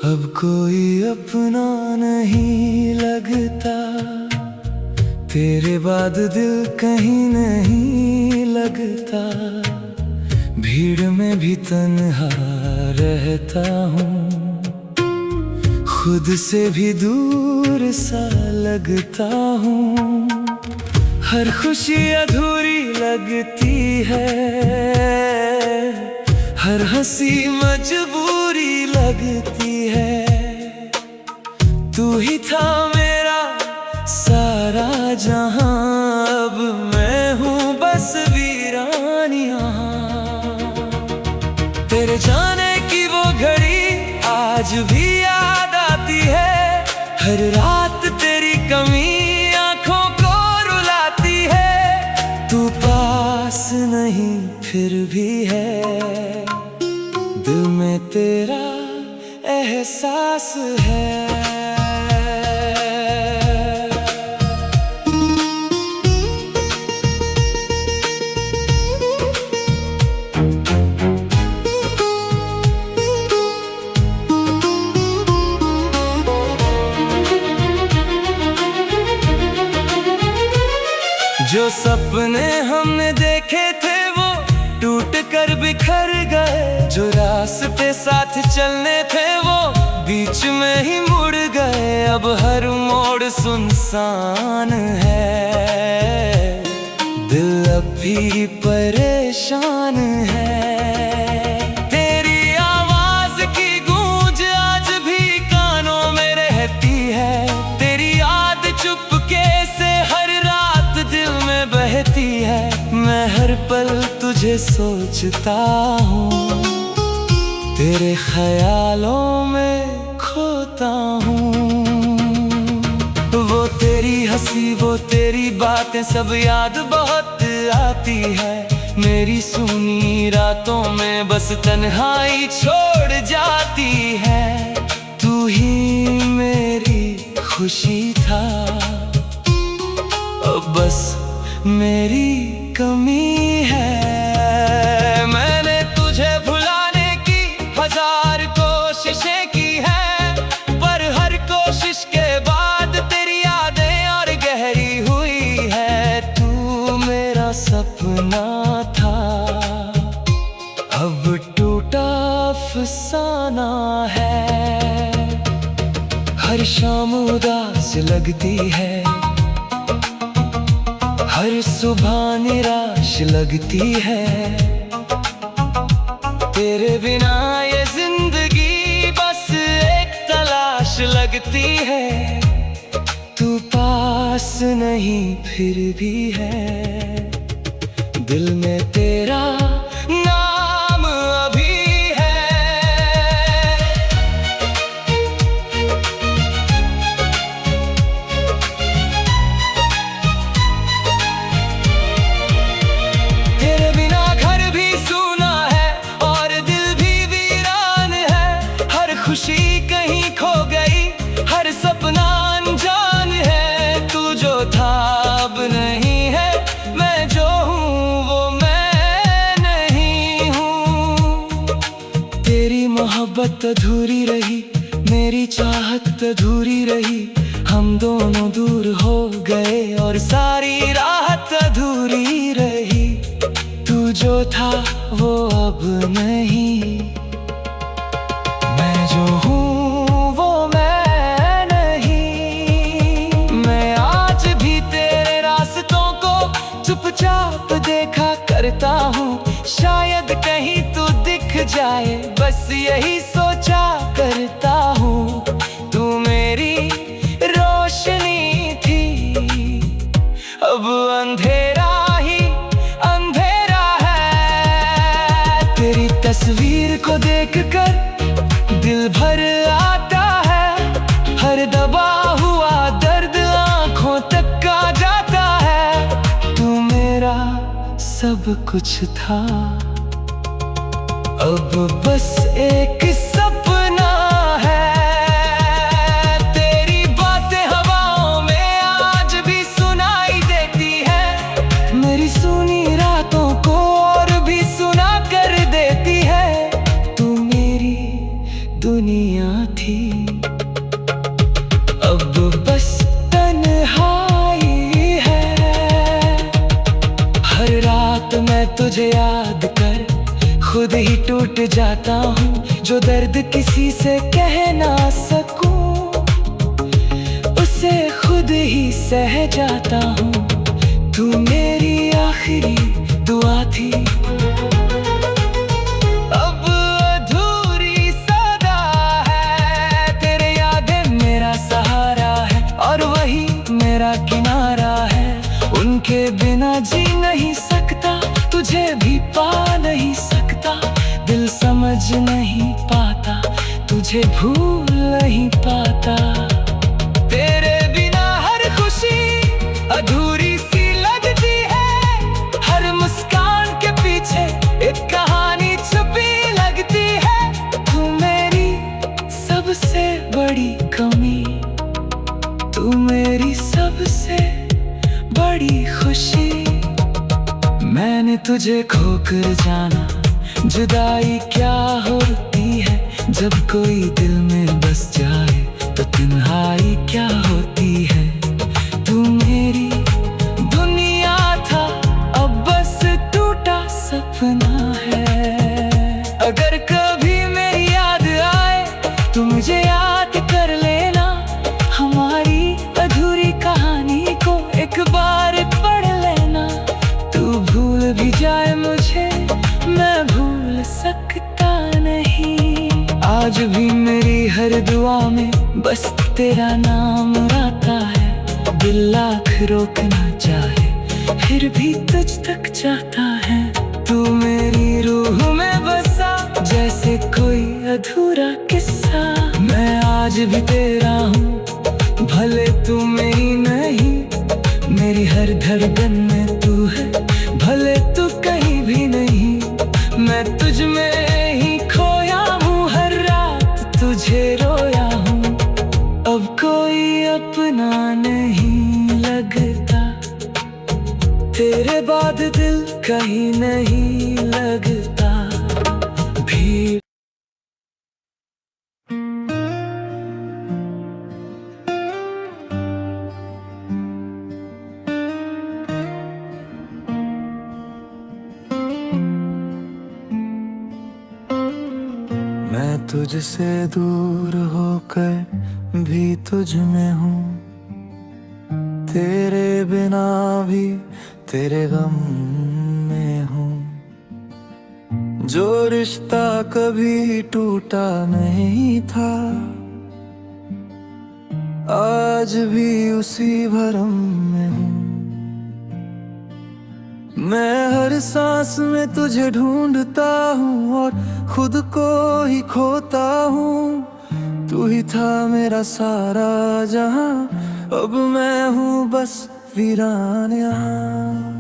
अब कोई अपना नहीं लगता, तेरे बाद दिल कहीं नहीं लगता। भीड़ में भी तन्हा रहता हूँ, खुद से भी दूर सा लगता हूँ। हर खुशी अधूरी लगती है, हर हंसी मजबूरी लगती है। तू ही था मेरा सारा जहां, अब मैं हूँ बस वीरान यहाँ। तेरे जाने की वो घड़ी आज भी याद आती है, हर रात तेरी कमी आंखों को रुलाती है। तू पास नहीं फिर भी है, दिल में तेरा एहसास है। जो सपने हमने देखे थे वो टूट कर बिखर गए, जो रास्ते साथ चलने थे वो बीच में ही मुड़ गए। अब हर मोड़ सुनसान है, दिल अब भी परेशान है। तेरी आवाज की गूंज आज भी कानों में रहती है, तेरी याद चुपके से हर रात दिल में बहती है। मैं हर पल तुझे सोचता हूँ, तेरे ख्यालों में खोता हूँ। वो तेरी हंसी, वो तेरी बातें सब याद बहुत आती है। मेरी सुनी रातों में बस तन्हाई छोड़ जाती है। तू ही मेरी खुशी था, अब बस मेरी कमी है। मैंने तुझे भुलाने की हजार कोशिशें की है, पर हर कोशिश के बाद तेरी यादें और गहरी हुई है। तू मेरा सपना था, अब टूटा अफसाना है। हर शाम उदास लगती है, हर सुबह निराश लगती है। तेरे बिना ये जिंदगी बस एक तलाश लगती है। तू पास नहीं फिर भी है, दिल में तेरा नाम अभी है। तेरे बिना घर भी सूना है और दिल भी वीरान है। हर खुशी कहीं खो गई, हर सपना अनजान है। तू जो था अब नहीं है, मैं जो हूँ वो मैं नहीं हूँ। तेरी मोहब्बत अधूरी रही, मेरी चाहत अधूरी रही। हम दोनों दूर हो गए और सारी राहत अधूरी रही। तू जो था वो अब नहीं, मैं जो हूँ वो मैं नहीं। मैं आज भी तेरे रास्तों को चुपचाप देखा करता हूँ। शायद कहीं तू दिख जाए, बस यही सोचा करता हूँ। तू मेरी रोशनी थी, अब अंधेरा ही अंधेरा है। तेरी तस्वीर को देखकर दिल भर आता है। हर दबा हुआ दर्द आंखों तक आ जाता है। तू मेरा सब कुछ था, अब बस एक सपना है। तेरी बातें हवाओं में आज भी सुनाई देती है, मेरी सुनी रातों को और भी सुना कर देती है। तू मेरी दुनिया थी, जो दर्द किसी से कह ना सकूं, उसे खुद ही सह जाता हूँ। तू मेरी आखिरी दुआ थी, अब अधूरी सदा है। तेरे यादें मेरा सहारा है और वही मेरा किनारा है। उनके बिना जी नहीं सकता, तुझे भी पा नहीं सकता। दिल समझ नहीं पाता, तुझे भूल नहीं पाता। तेरे बिना हर खुशी अधूरी सी लगती है। हर मुस्कान के पीछे एक कहानी छुपी लगती है। तू मेरी सबसे बड़ी कमी, तू मेरी सबसे बड़ी खुशी। मैंने तुझे खोकर जाना, जुदाई क्या होती है। जब कोई दिल में बस जाए तो तन्हाई क्या होती है। तू मेरी दुनिया था, अब बस टूटा सपना है। अगर कभी मेरी याद आए तो मुझे याद कर लेना। हमारी अधूरी कहानी को एक बार पढ़ लेना। तू भूल भी जाए मुझे, मैं भूल सकता नहीं। आज भी मेरी हर दुआ में बस तेरा नाम आता है। दिल लाख रोकना चाहे फिर भी तुझ तक जाता है। तू मेरी रूह में बसा जैसे कोई अधूरा किस्सा। मैं आज भी तेरा हूँ, भले तू मेरी नहीं। मेरी हर धड़कन में तू है, भले तू कहीं भी नहीं। मैं तुझ में ही खोया हूँ, हर रात तुझे रोया हूँ। अब कोई अपना नहीं लगता, तेरे बाद दिल कहीं नहीं लगता। भीड़ मैं तुझसे दूर होकर भी तुझ में हूँ। तेरे बिना भी तेरे गम में हूँ। जो रिश्ता कभी टूटा नहीं था, आज भी उसी भरम में हूँ। मैं हर सांस में तुझे ढूंढता हूँ और खुद को ही खोता हूँ। तू ही था मेरा सारा जहां, अब मैं हूँ बस वीरान यहाँ।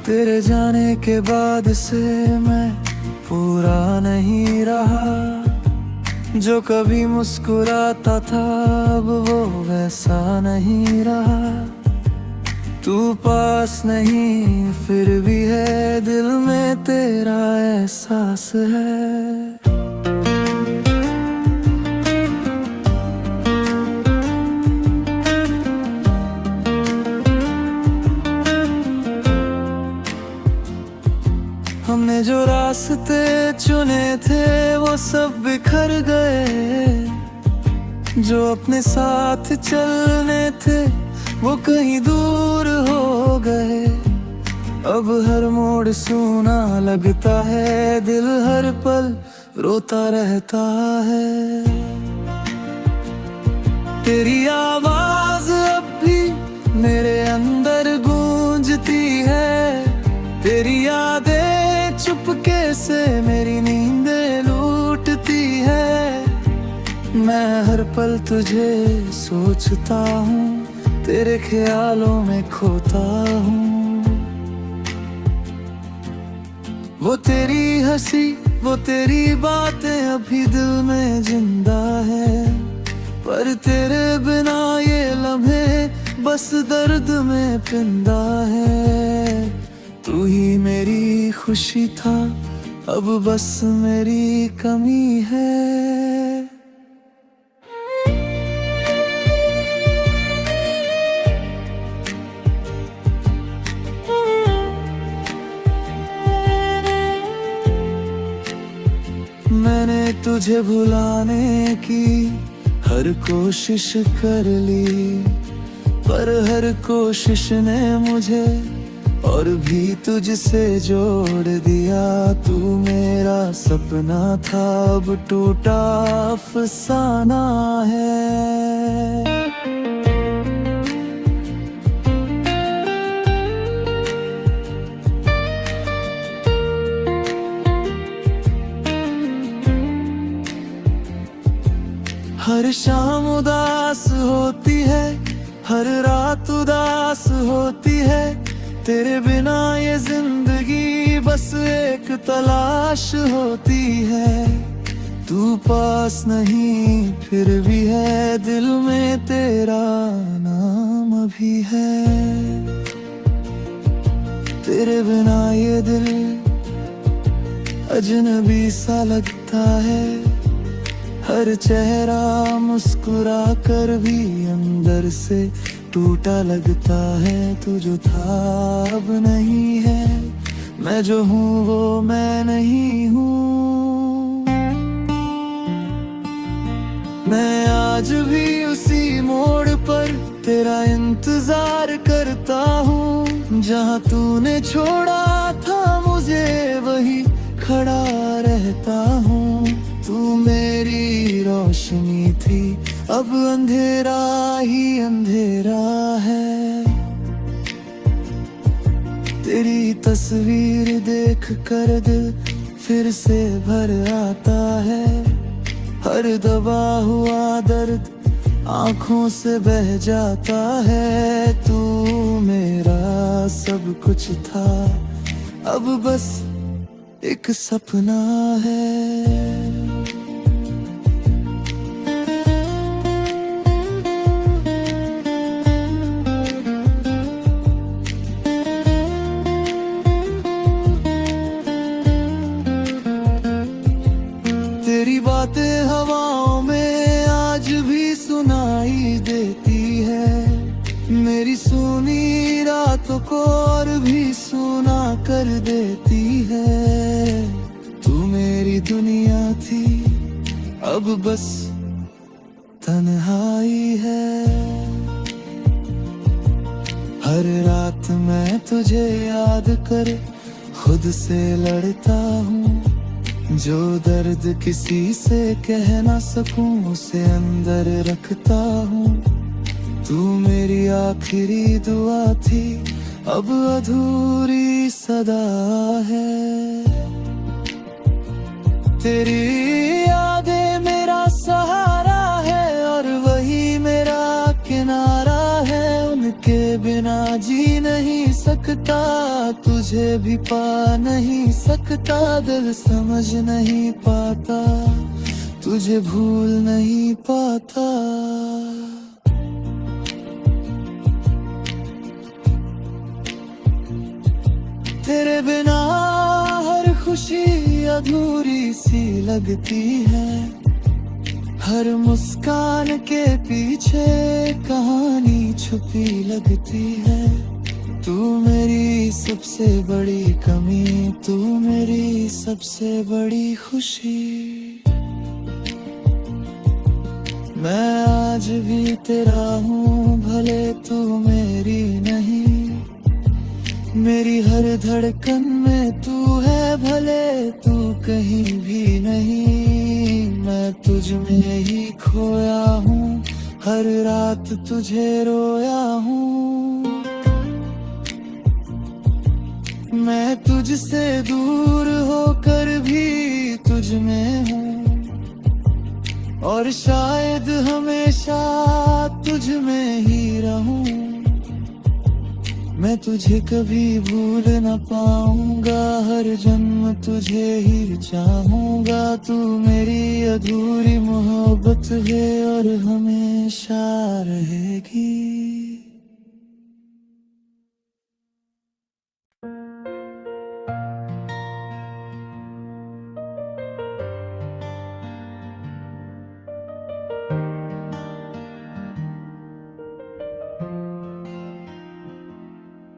तेरे जाने के बाद से मैं पूरा नहीं रहा। जो कभी मुस्कुराता था अब वो वैसा नहीं रहा। तू पास नहीं फिर भी है, दिल में तेरा एहसास है। हमने जो रास्ते चुने थे वो सब बिखर गए। जो अपने साथ चलने थे वो कहीं दूर हो गए। अब हर मोड़ सूना लगता है, दिल हर पल रोता रहता है। तेरी आवाज अब भी मेरे अंदर गूंजती है। तेरी यादें चुपके से मेरी नींदें लूटती है। मैं हर पल तुझे सोचता हूँ, तेरे ख्यालों में खोता हूँ। वो तेरी हंसी, वो तेरी बातें अभी दिल में जिंदा है। पर तेरे बिना ये लम्हे बस दर्द में पिंदा है। तू ही मेरी खुशी था, अब बस मेरी कमी है। तुझे भुलाने की हर कोशिश कर ली, पर हर कोशिश ने मुझे और भी तुझसे जोड़ दिया। तू मेरा सपना था, अब टूटा अफसाना है। हर शाम उदास होती है, हर रात उदास होती है, तेरे बिना ये जिंदगी बस एक तलाश होती है। तू पास नहीं फिर भी है, दिल में तेरा नाम अभी है। तेरे बिना ये दिल अजनबी सा लगता है, हर चेहरा मुस्कुरा कर भी अंदर से टूटा लगता है। तू जो था अब नहीं है, मैं जो हूँ वो मैं नहीं हूँ। मैं आज भी उसी मोड़ पर तेरा इंतजार करता हूँ, जहाँ तूने छोड़ा था मुझे वही खड़ा रहता हूँ। तू मेरी रोशनी थी, अब अंधेरा ही अंधेरा है। तेरी तस्वीर देख कर दिल फिर से भर आता है, हर दबा हुआ दर्द आंखों से बह जाता है। तू मेरा सब कुछ था, अब बस एक सपना है। तेरी बातें हवाओं में आज भी सुनाई देती है, मेरी सुनी रातों को और भी सुना कर देती है। तू मेरी दुनिया थी, अब बस तन्हाई है। हर रात मैं तुझे याद कर खुद से लड़ता हूँ, जो दर्द किसी से कह ना सकूं उसे अंदर रखता हूँ। तू मेरी आखिरी दुआ थी, अब अधूरी सदा है। तेरी यादें मेरा सहारा है और वही मेरा किनारा है। उनके बिना जी नहीं सकता, तुझे भी पा नहीं सकता, दिल समझ नहीं पाता, तुझे भूल नहीं पाता। तेरे बिना हर खुशी अधूरी सी लगती है, हर मुस्कान के पीछे कहानी छुपी लगती है। तू मेरी सबसे बड़ी कमी, तू मेरी सबसे बड़ी खुशी। मैं आज भी तेरा हूँ, भले तू मेरी नहीं। मेरी हर धड़कन में तू है, भले तू कहीं भी नहीं। मैं तुझ में ही खोया हूँ, हर रात तुझे रोया हूँ। मैं तुझसे दूर होकर भी तुझ में हूँ, और शायद हमेशा तुझ में ही रहूं। मैं तुझे कभी भूल न पाऊंगा, हर जन्म तुझे ही चाहूंगा। तू मेरी अधूरी मोहब्बत है और हमेशा रहेगी।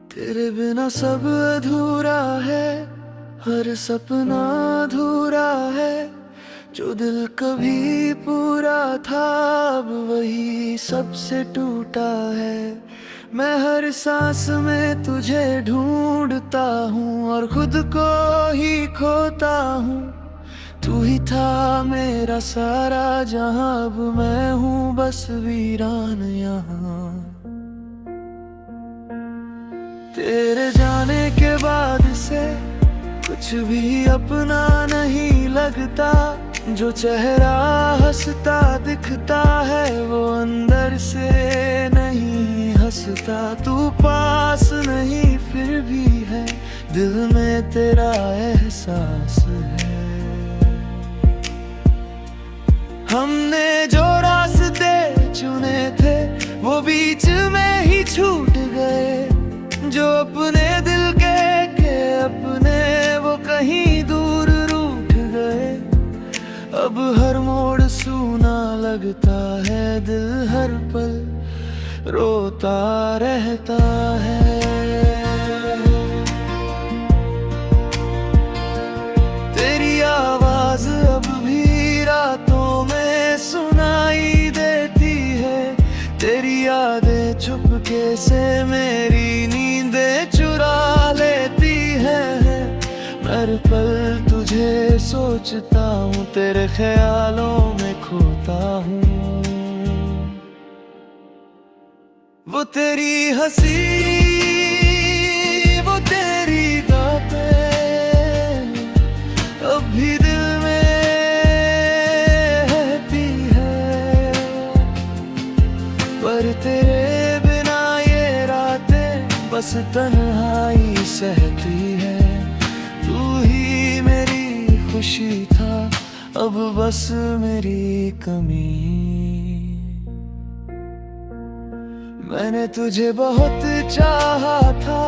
तेरे बिना सब अधूरा है, हर सपना अधूरा है। जो दिल कभी पूरा था अब वही सबसे टूटा है। मैं हर सांस में तुझे ढूंढता हूँ और खुद को ही खोता हूँ। तू ही था मेरा सारा जहां, अब मैं हूँ बस वीरान यहाँ। तेरे जाने के बाद से कुछ भी अपना नहीं लगता। जो चेहरा हंसता दिखता है वो अंदर से नहीं हंसता। तू पास नहीं फिर भी है दिल में तेरा एहसास है। हमने जो रास्ते चुने थे वो बीच में ही छूट गए। जो अपने दिल के अपने वो कहीं दूर रूठ गए। अब हर मोड़ सूना लगता है, दिल हर पल रोता रहता है। तेरी आवाज अब भी रातों में सुनाई देती है। तेरी यादें चुपके से मेरी नींदें चुरा लेती है। हर पल तुझे सोचता हूँ, तेरे ख्यालों में खोता हूँ। वो तेरी हंसी, वो तेरी बातें अब भी दिल में रहती है। पर तेरे बिना ये रातें बस तन्हाई सहती है। तू ही मेरी खुशी था, अब बस मेरी कमी। मैंने तुझे बहुत चाहा था,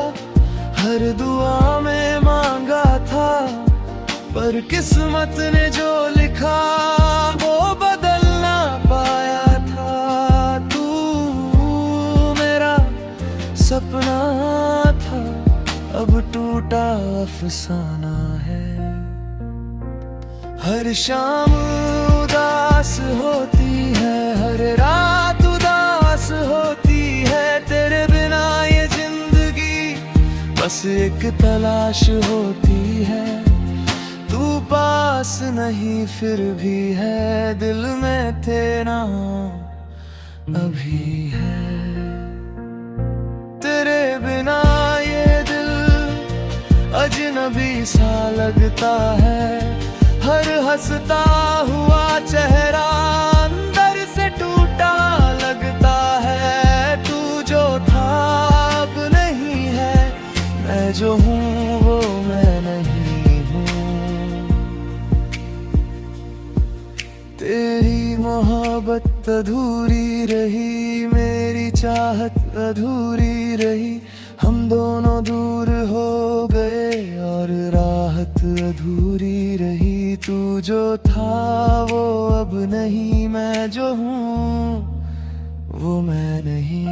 हर दुआ में मांगा था। पर किस्मत ने जो लिखा वो बदल ना पाया था। तू मेरा सपना था, अब टूटा अफसाना है। हर शाम उदास होती है, हर रात उदास होती है। तेरे बिना ये जिंदगी बस एक तलाश होती है। तू पास नहीं फिर भी है, दिल में तेरा अभी है। तेरे बिना ये दिल अजनबी सा लगता है। हर हंसता हुआ चेहरा अंदर से टूटा लगता है। तू जो था अब नहीं है, मैं जो हूँ वो मैं नहीं हूँ। तेरी मोहब्बत अधूरी रही, मेरी चाहत अधूरी रही। हम दोनों दूर हो गए और राहत अधूरी रही। तू जो था वो अब नहीं, मैं जो हूँ वो मैं नहीं।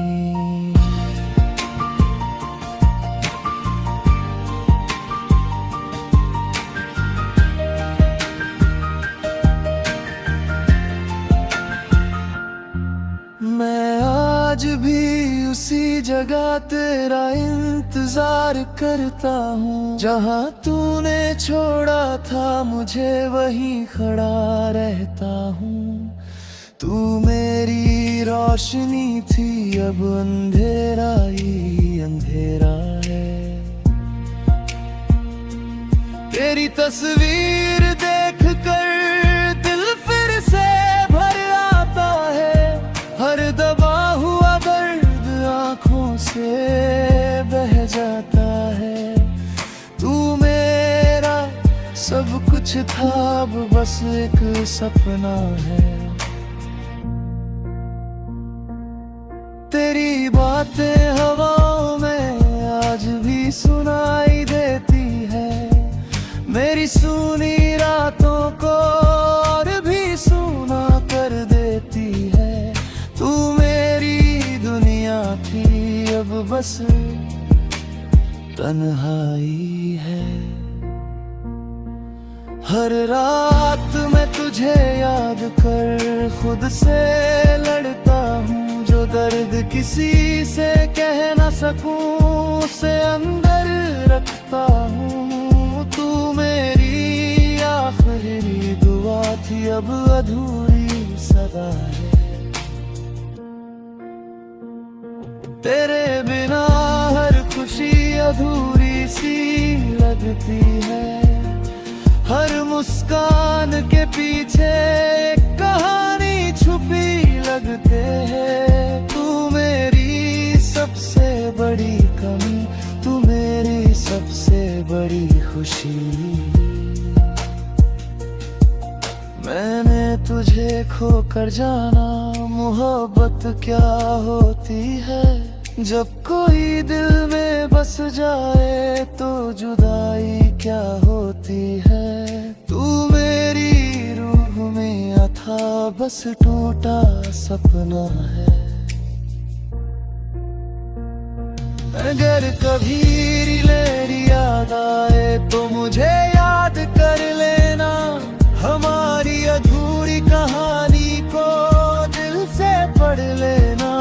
मैं आज भी उसी जगह तेरा इंतजार करता हूँ। जहाँ तूने छोड़ा था मुझे वहीं खड़ा रहता हूँ। तू मेरी रोशनी थी, अब अंधेरा ही अंधेरा है। तेरी तस्वीर देख कर दिल फिर से भर आता है। हर दबा हुआ दर्द आँखों से बह जाता है। तू मेरा सब कुछ था, अब बस एक सपना है। तेरी बातें हवाओं में आज भी सुनाई देती है। मेरी सुनी रातों को और भी सुना कर देती है। तू मेरी दुनिया थी, अब बस तन्हाई है। हर रात मैं तुझे याद कर खुद से लड़ता हूँ। जो दर्द किसी से कह न सकूं उसे अंदर रखता हूँ। तू मेरी आखिरी दुआ थी, अब अधूरी सदा है। तेरे बिना हर खुशी अधूरी सी लगती है। हर मुस्कान के पीछे एक कहानी छुपी लगते है। तू मेरी सबसे बड़ी कमी, तू मेरी सबसे बड़ी खुशी। मैंने तुझे खोकर जाना मोहब्बत क्या होती है। जब कोई दिल में बस जाए तो जुदाई क्या होती है। तू मेरी रूह में अथा बस टूटा सपना है। अगर कभी रिलेरी याद आए तो मुझे याद कर लेना। हमारी अधूरी कहानी को दिल से पढ़ लेना।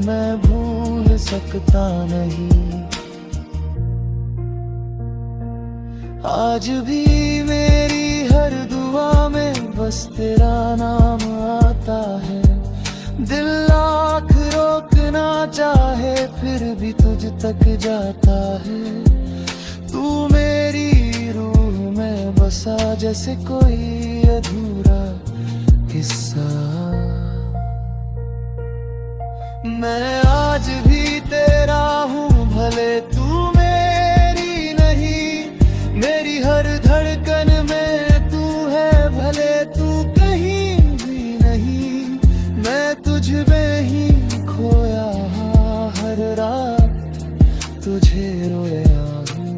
मैं भूल सकता नहीं। आज भी मेरी हर दुआ में बस तेरा नाम आता है। दिल लाख रोकना चाहे फिर भी तुझ तक जाता है। तू मेरी रूह में बसा जैसे कोई अधूरा किस्सा। मैं आज भी तेरा हूँ भले तू मेरी नहीं। मेरी हर धड़कन में तू है भले तू कहीं भी नहीं। मैं तुझ में ही खोया हर रात तुझे रोया हूँ।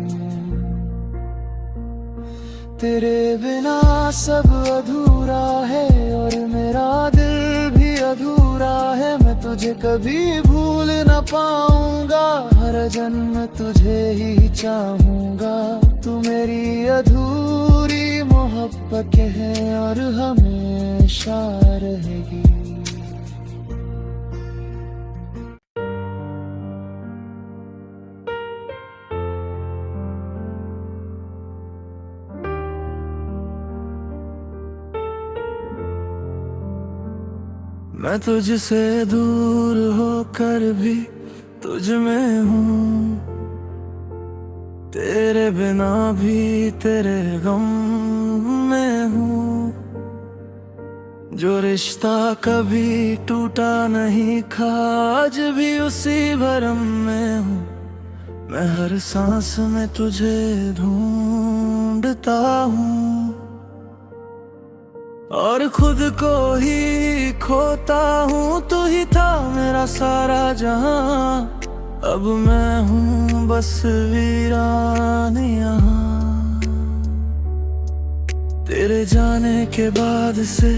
तेरे बिना सब अधूरा है और मेरा दिल भी अधूरा है। मैं तुझे कभी भूल न पाऊंगा, हर जन्म तुझे ही चाहूंगा। तू मेरी अधूरी मोहब्बत है और हमेशा रहेगी। मैं तुझसे दूर होकर भी तुझ में हूँ। तेरे बिना भी तेरे गम में हूँ। जो रिश्ता कभी टूटा नहीं था आज भी उसी भरम में हूँ। मैं हर सांस में तुझे ढूंढता हूँ और खुद को ही खोता हूँ। तू ही था मेरा सारा जहां, अब मैं हूँ बस वीरान यहाँ। तेरे जाने के बाद से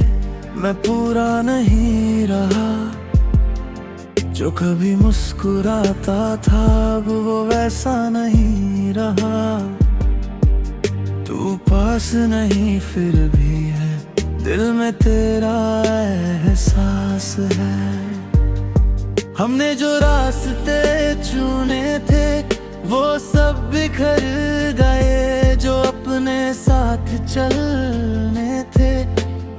मैं पूरा नहीं रहा। जो कभी मुस्कुराता था अब वो वैसा नहीं रहा। तू पास नहीं फिर भी है दिल में तेरा एहसास है। हमने जो रास्ते चुने थे वो सब बिखर गए। जो अपने साथ चलने थे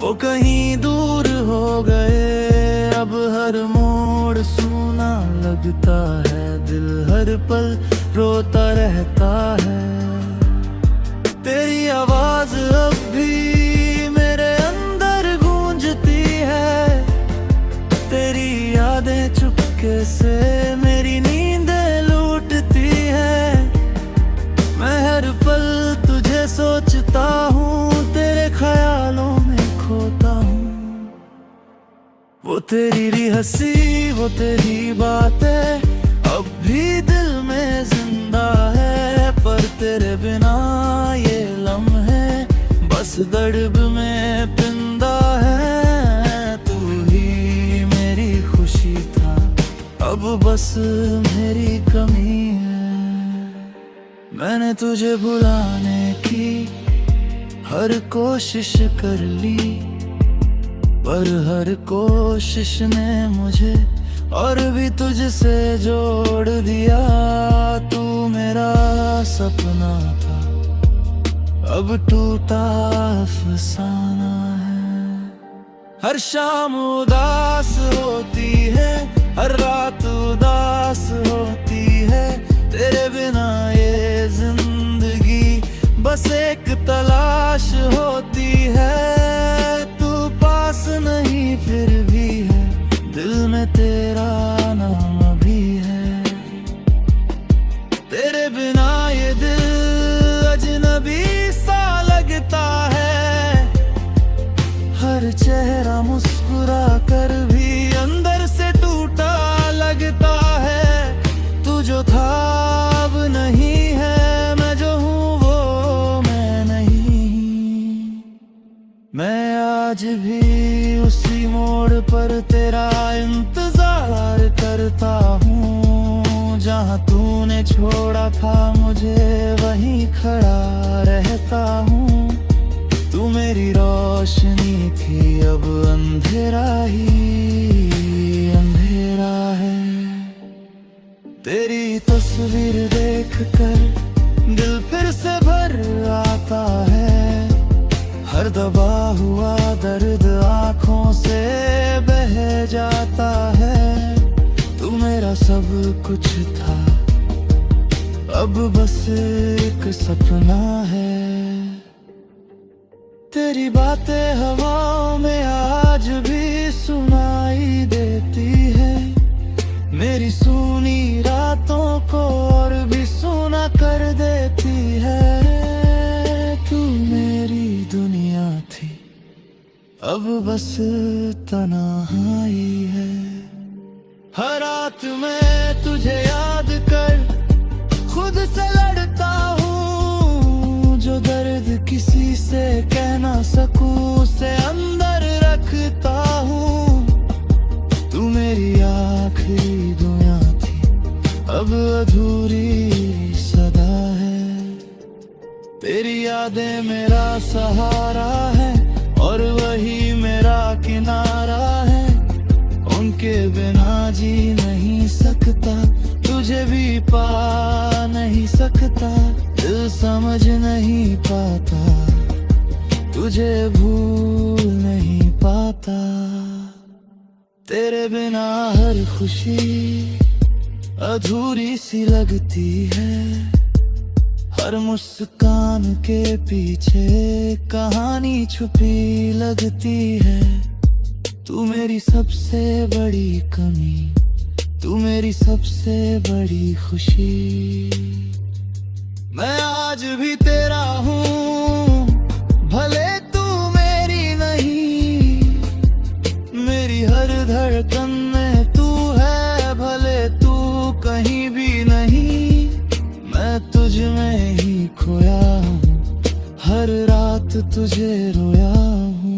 वो कहीं दूर हो गए। अब हर मोड़ सूना लगता है, दिल हर पल रोता रहता है। तेरी आवाज अब भी मेरे अंदर गूंजती है। तेरी यादें चुपके से मेरी नींदें लूटती है। मैं हर पल तुझे सोचता हूँ, तेरे ख्यालों में खोता हूँ। वो तेरी हंसी वो तेरी बातें अब भी दिल में जिंदा है। पर तेरे बिना ये लम्हे बस दर्द में पिंदा है। तू ही मेरी खुशी था अब बस मेरी कमी है। मैंने तुझे भुलाने की हर कोशिश कर ली, पर हर कोशिश ने मुझे और भी तुझसे जोड़ दिया। तू मेरा सपना था, अब टूटा अफसाना है। हर शाम उदास होती है, हर रात उदास होती है, तेरे बिना ये जिंदगी बस एक तलाश होती है। तू पास नहीं फिर भी है, दिल में तेरा नाम भी है। तेरे बिना ये दिल अजनबी सा लगता है, हर चेहरा मुस्कुरा कर भी अंदर से टूटा लगता है। तू जो था अब नहीं है, मैं जो हूँ वो मैं नहीं। मैं आज भी उसी मोड़ पर तेरा इंतजार करता हूँ, जहाँ तूने छोड़ा था मुझे वहीं खड़ा रहता हूँ। तू मेरी रोशनी थी, अब अंधेरा ही अंधेरा है। तेरी तस्वीर देखकर दिल फिर से भर आता है, हर दबा हुआ दर्द आँखों से बह जाता है। तू मेरा सब कुछ था, अब बस एक सपना है। तेरी बातें हवाओं में आज भी सुनाई देती है, मेरी सुनी रातों को और भी सुना कर देती है। तू मेरी दुनिया थी, अब बस तन्हाई है। हर रात मैं तुझे याद कर खुद से लड़ता हूँ, जो दर्द किसी से कह ना सकूं उसे अंदर रखता हूँ। तू मेरी आखिरी दुआ थी, अब अधूरी सदा है। तेरी यादें मेरा सहारा है और वही मेरा किनारा है। उनके बिना जी नहीं सकता, तुझे भी पा नहीं सकता, दिल समझ नहीं पाता, तुझे भूल नहीं पाता। तेरे बिना हर खुशी अधूरी सी लगती है, हर मुस्कान के पीछे कहानी छुपी लगती है। तू मेरी सबसे बड़ी कमी, तू मेरी सबसे बड़ी खुशी। मैं आज भी तेरा हूँ, भले तू मेरी नहीं। मेरी हर धड़कन में तू है, भले तू कहीं भी नहीं। मैं तुझ में ही खोया हूँ, हर रात तुझे रोया हूँ।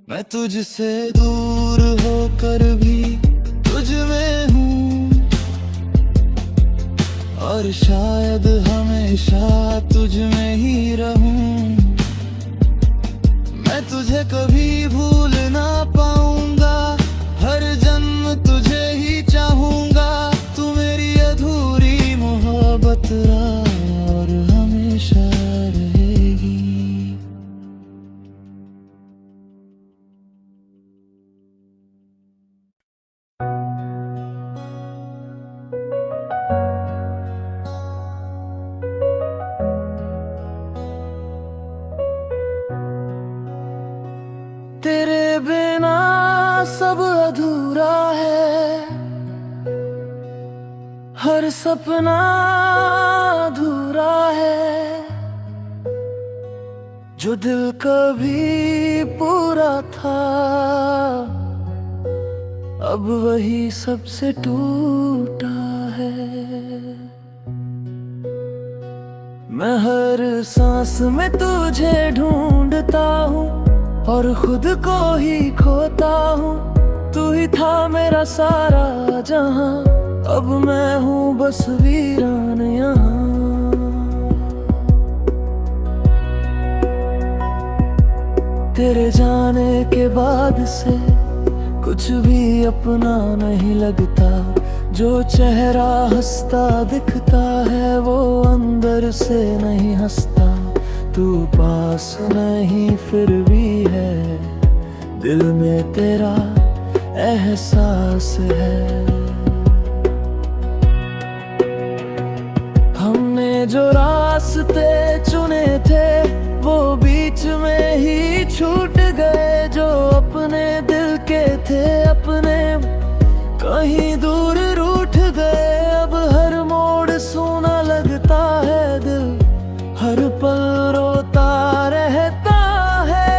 मैं तुझसे दूर होकर भी तुझ में हूँ, और शायद हमेशा तुझ में ही रहूं। मैं तुझे कभी भूल ना पाऊंगा, हर जन्म तुझे ही चाहूंगा। तू मेरी अधूरी मोहब्बत और हमेशा रहेगी। तेरे बिना सब अधूरा है, हर सपना अधूरा है। जो दिल कभी पूरा था, अब वही सबसे टूटा है। मैं हर सांस में तुझे ढूंढता हूँ और खुद को ही खोता हूँ। तू ही था मेरा सारा जहां, अब मैं हूँ बस वीरान यहाँ। तेरे जाने के बाद से कुछ भी अपना नहीं लगता। जो चेहरा हंसता दिखता है वो अंदर से नहीं हंसता। तू पास नहीं फिर भी है दिल में तेरा एहसास है। हमने जो रास्ते चुने थे वो बीच में ही छूट गए। जो अपने दिल के थे अपने कहीं दूर रूठ गए। अब हर मोड़ सूना लगता है दिल हर पल रोता रहता है।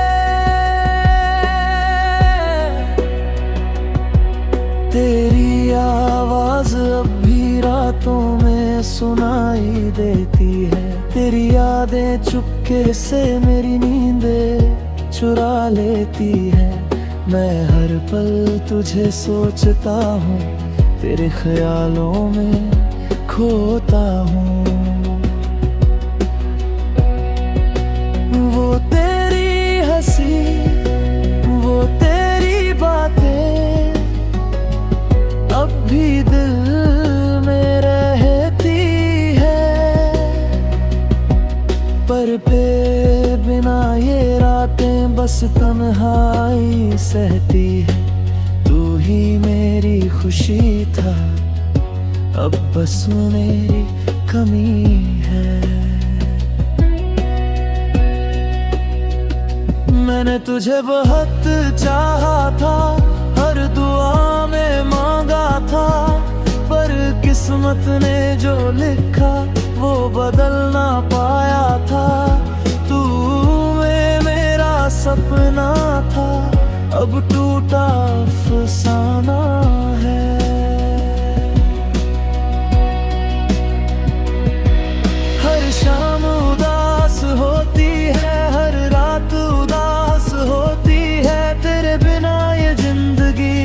तेरी आवाज अब भी रातों में सुनाई देती है। तेरी यादें चुपके से मेरी नींदें चुरा लेती है। मैं हर पल तुझे सोचता हूँ, तेरे ख्यालों में खोता हूँ। वो तेरी हंसी, वो तेरी बातें अब भी दिल में रहती है। पर फिर बिना ये रातें बस तन्हाई सहती है। तू ही मेरी खुशी था अब बस मेरी कमी है। मैंने तुझे बहुत चाहा था, हर दुआ में मांगा था। पर किस्मत ने जो लिखा वो बदल ना पाया था। तू मेरा सपना था अब टूटा अफसाना है। हर शाम उदास होती है, हर रात उदास होती है। तेरे बिना ये जिंदगी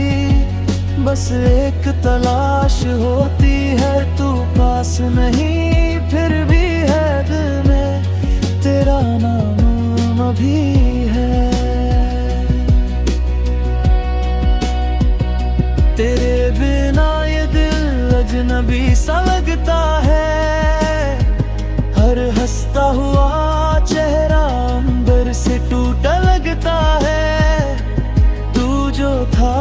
बस एक तलाश होती है। तू पास नहीं फिर भी है दिल में तेरा नाम अभी है। तेरे बिना ये दिल अजनबी सा लगता है। हर हंसता हुआ चेहरा अंदर से टूटा लगता है। तू जो था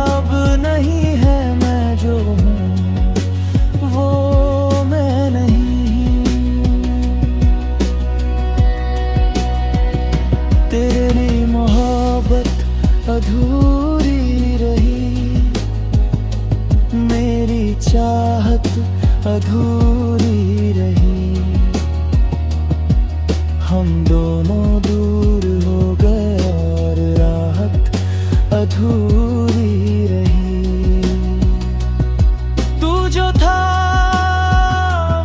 अब नहीं है, मैं जो हूँ वो मैं नहीं। तेरी मोहब्बत अधूरी रही, मेरी चाहत अधूरी रही। हम दोनों दूर हो गए और राहत अधूरी रही। तू जो था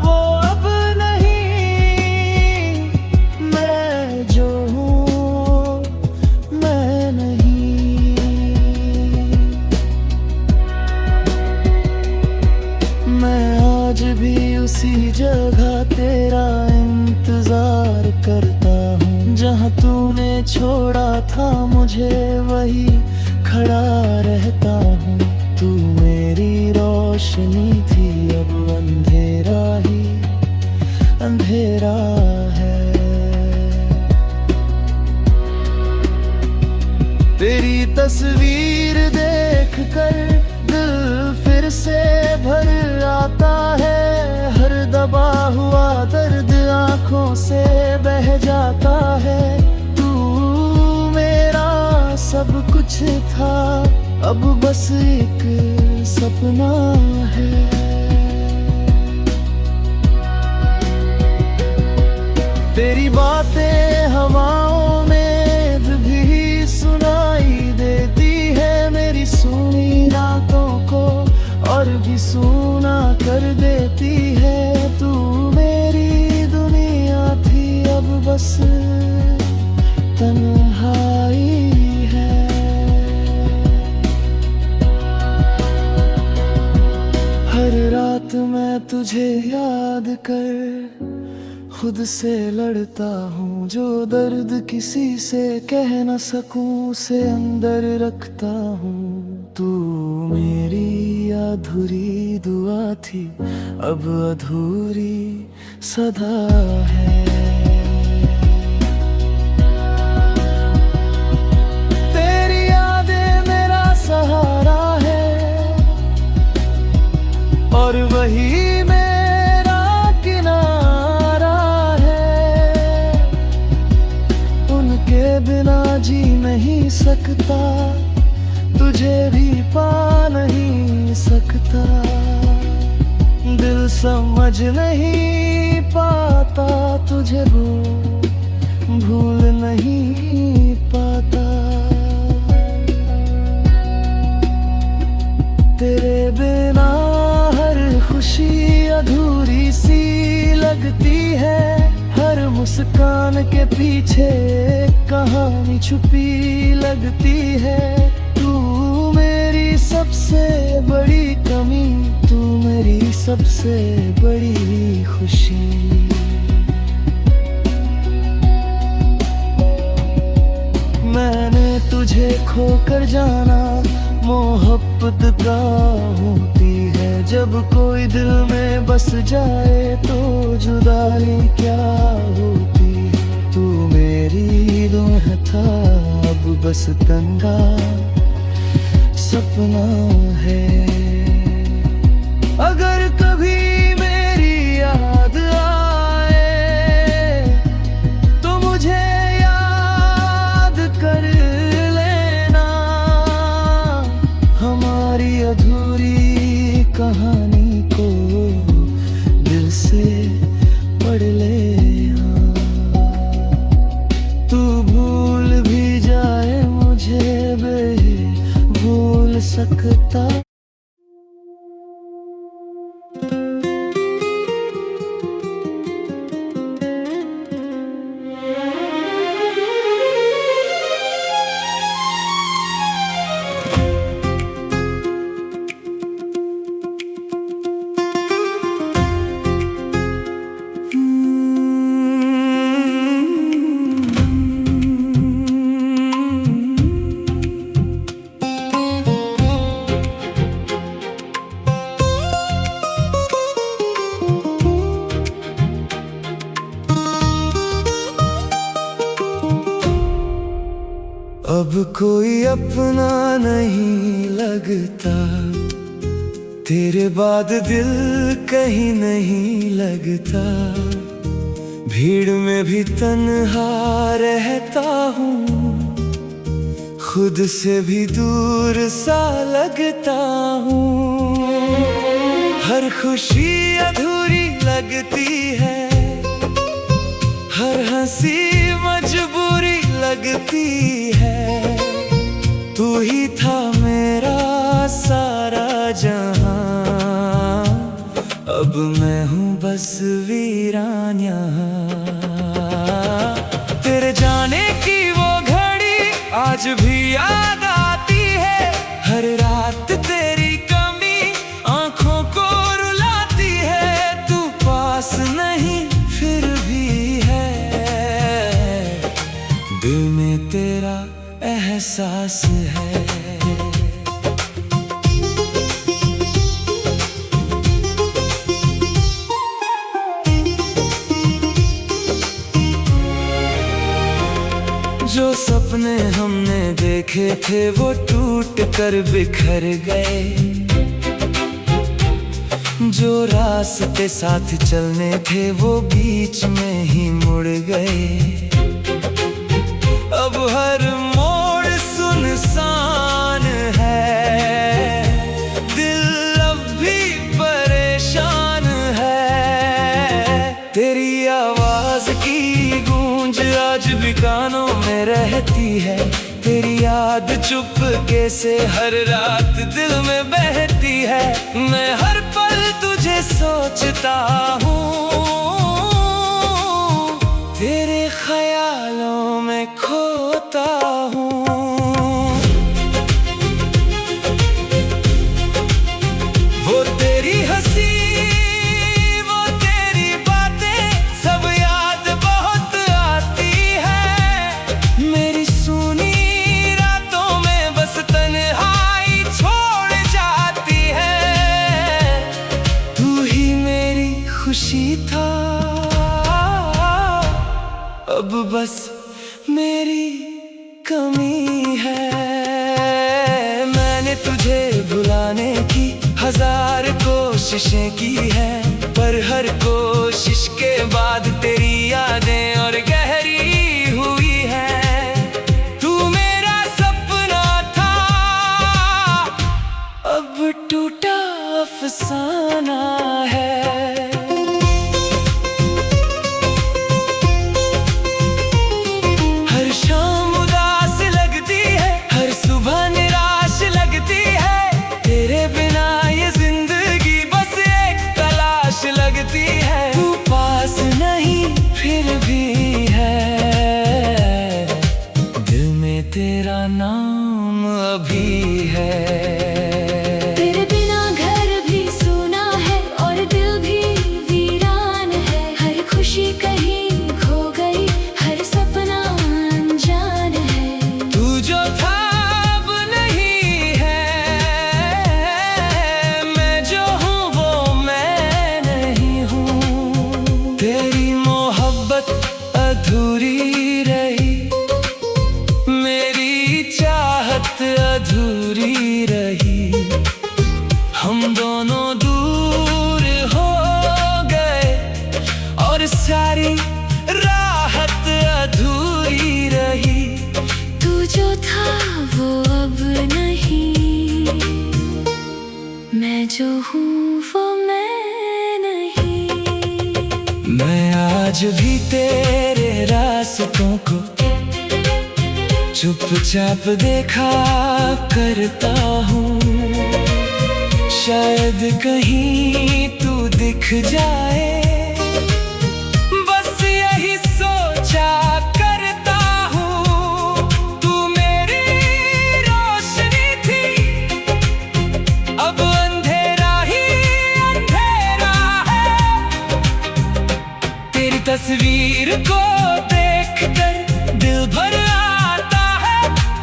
वो अब नहीं, मैं जो हूँ मैं नहीं। मैं आज भी उसी जगह तेरा इंतजार करता हूँ। जहाँ तूने छोड़ा था मुझे वही खड़ा रहता हूँ। तू मेरी रोशनी थी अब अंधेरा ही अंधेरा है। तेरी तस्वीर देख कर दिल फिर से भर आता है। हर दबा हुआ दर्द आंखों से बह जाता है। तू मेरा सब कुछ था अब बस एक सपना है। तेरी बातें हवाओं में भी सुनाई देती है। मेरी सुनी रातों को और भी सुना कर देती है। तू मेरी दुनिया थी अब बस तन्हाई है। हर रात मैं तुझे याद कर खुद से लड़ता हूँ, जो दर्द किसी से कह न सकूं उसे अंदर रखता हूँ। तू मेरी अधूरी दुआ थी, अब अधूरी सदा है। तेरी यादें मेरा सहारा है और वही बिना जी नहीं सकता, तुझे भी पा नहीं सकता। दिल समझ नहीं पाता तुझे, भूल नहीं पाता। तेरे बिना हर खुशी अधूरी सी लगती है, हर मुस्कान के पीछे कहानी छुपी लगती है। तू मेरी सबसे बड़ी कमी, तू मेरी सबसे बड़ी खुशी। मैंने तुझे खोकर जाना मोहब्बत का होती है, जब कोई दिल में बस जाए तो जुदाई क्या होती है। तू मेरी रूह था, अब बस तन्हा सपना है। अगर कभी मेरी याद आए तो मुझे याद कर लेना, हमारी अधूरी कहानी को दिल से पढ़ ले। तू भूल भी जाए मुझे भूल सकता। अब कोई अपना नहीं लगता, तेरे बाद दिल कहीं नहीं लगता। भीड़ में भी तन्हा रहता हूँ, खुद से भी दूर सा लगता हूँ। हर खुशी अधूरी लगती है, हर हंसी मजबूरी लगती है। तू ही था मेरा सारा जहां, अब मैं हूँ बस वीरान यहाँ। तेरे जाने की वो घड़ी आज भी याद आती है, हर रात तेरी कमी आंखों को रुलाती है। तू पास नहीं फिर भी है, दिल में तेरा एहसास है। जो सपने हमने देखे थे वो टूट कर बिखर गए, जो रास्ते साथ चलने थे वो बीच में ही मुड़ गए। अब हर मोड़ सुनसान है, दिल अब भी परेशान है। तेरी आवाज की गूंज आज भी कानों में रहती है, तेरी याद चुपके से हर रात दिल में बहती है। मैं हर पल तुझे सोचता हूँ, तेरे ख्यालों में खोता हूँ। वो तेरी हंसी, वो तेरी बातें सब याद अब बस मेरी कमी है। मैंने तुझे भुलाने की 1000 कोशिशें की है, पर हर कोशिश के बाद तेरी यादें और गहरी हुई है। तू मेरा सपना था, अब टूटा अफसाना है। हर शाम उदास लगती है, हर सुबह निराश लगती है। तेरे बिना ये जिंदगी बस एक तलाश लगती है। तू पास नहीं फिर भी है, दिल में तेरा नाम अभी है। तेरी मोहब्बत अधूरी रही, मेरी चाहत अधूरी रही। हम दोनों दूर हो गए और सारी राहत अधूरी रही। तू जो था वो अब नहीं, मैं जो हूँ वो मैं। मैं आज भी तेरे रास्तों को चुपचाप देखा करता हूँ। शायद कहीं तू दिख जाए, बस यही सोचा करता हूँ। तू मेरी रोशनी थी, अब अंधेरा ही अंधेरा है। तेरी तस्वीर को देखकर दिल भर आता है।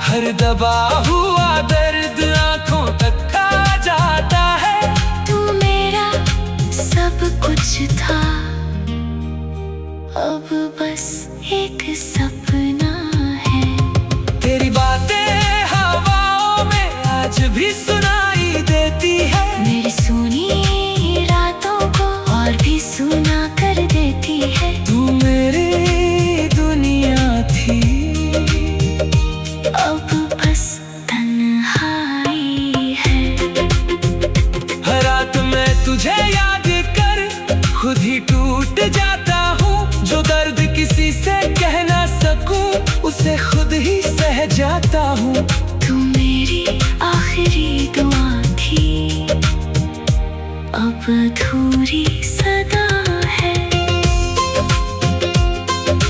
हर दबा हुआ दर्द आंखों तक आ जाता है। तू मेरा सब कुछ था, अब बस एक सपना है। तेरी बातें हवाओं में आज भी सुनाई देती है। मेरी सुनी रातों को और भी सुना कर देती है। तू मेरी दुनिया थी, अब बस तन्हाई है। हर रात मैं तुझे याद कर खुद ही टूट जाता हूँ। जो दर्द किसी से कह ना सकूं, उसे खुद ही सह जाता हूँ। तू मेरी आखिरी दुआ थी, अब अधूरी सदा है।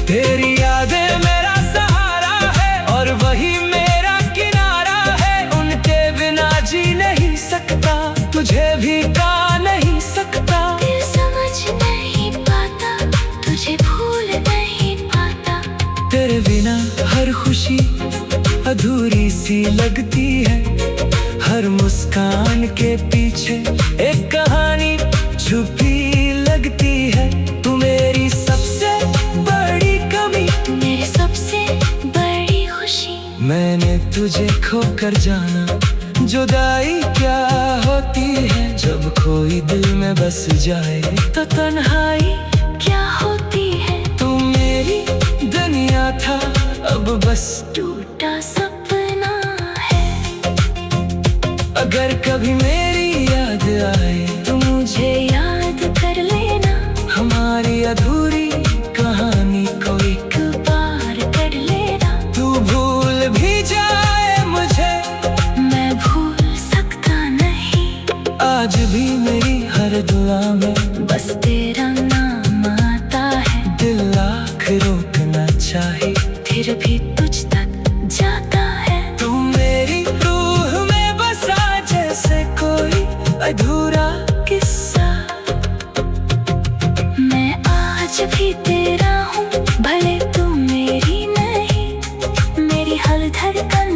तेरी यादें मेरा सहारा है और वही मेरा किनारा है। उनके बिना जी नहीं सकता, तुझे भी पा नहीं सकता। दिल समझ नहीं पाता, तुझे भूल नहीं पाता। तेरे बिना हर खुशी अधूरी सी लगती है। हर मुस्कान के पीछे एक कहानी छुपी लगती है। तू मेरी सबसे बड़ी कमी, तू मेरी सबसे बड़ी खुशी। मैंने तुझे खोकर जाना, जुदाई क्या होती है। जब कोई दिल में बस जाए तो तन्हाई क्या होती है। तू मेरी दुनिया था, अब बस टूटा सपना है। अगर कभी मेरी याद आए तू मुझे याद कर लेना। हमारी अधूरी कहानी को एक बार कर लेना। तू भूल भी जाए मुझे, मैं भूल सकता नहीं। आज भी मेरी हर दुआ में बस तेरा नाम आता है। दिल लाख रोकना चाहे फिर भी तुझ तक जाता है। तू मेरी रूह में बसा जैसे कोई अधूरा किस्सा। मैं आज भी तेरा हूँ, भले तू मेरी नहीं। मेरी हर धड़कन